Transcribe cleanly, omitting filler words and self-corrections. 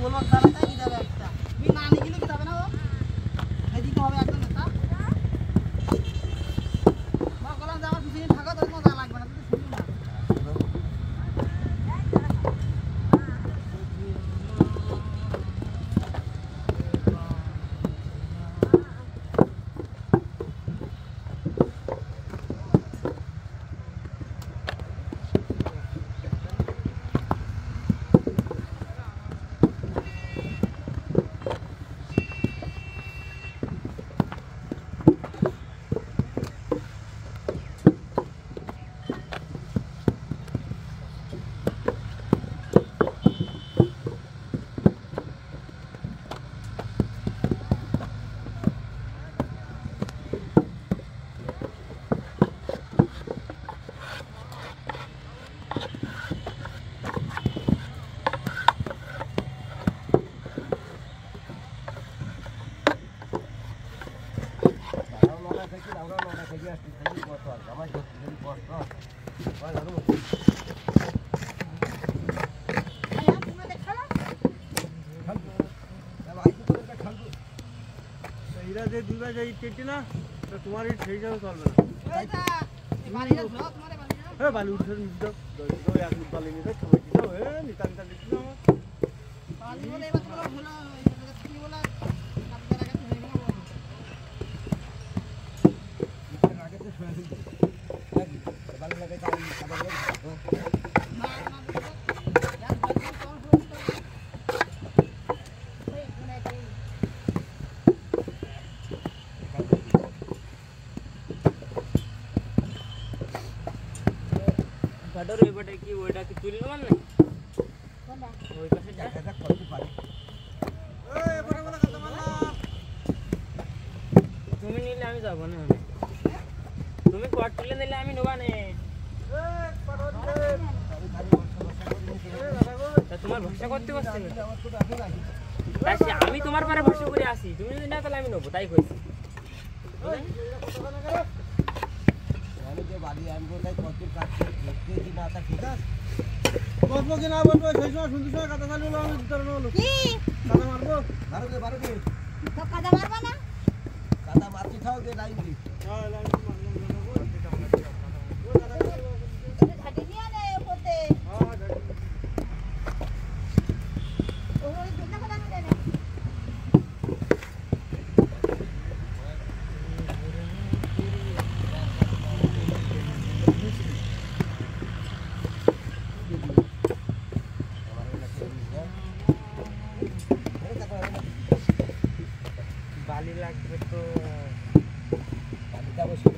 বলবো তাহলে কি যাবে একটা তুমি না নিয়ে গেলে কি যাবে না ও এদিকে হবে একদম নেতা মা বললাম যে আমার পিছনে থাকো তোর মজা লাগবে না তুই শুনবি না ना तो तुम्हारी ठीक है चल बाली उठ बाली আমি তোমার পরে ভরসা করে আসি তুমি যদি না তাহলে আমি নেবো তাই কইছি আমি যে বাড়ি আনবো তাই কত কাজ করতে কি না তা ঠিক আছে বলবো কি না বলবো সেই সময় শুনতে সময় কথা চালু হলো আমি তোর হলো কি কাদা মারবো মারো কে তো কাদা মারবা না কাদা মারতে খাও যে লাইন দি হ্যাঁ লাইন বালি লাগবে তো বালিটা বসে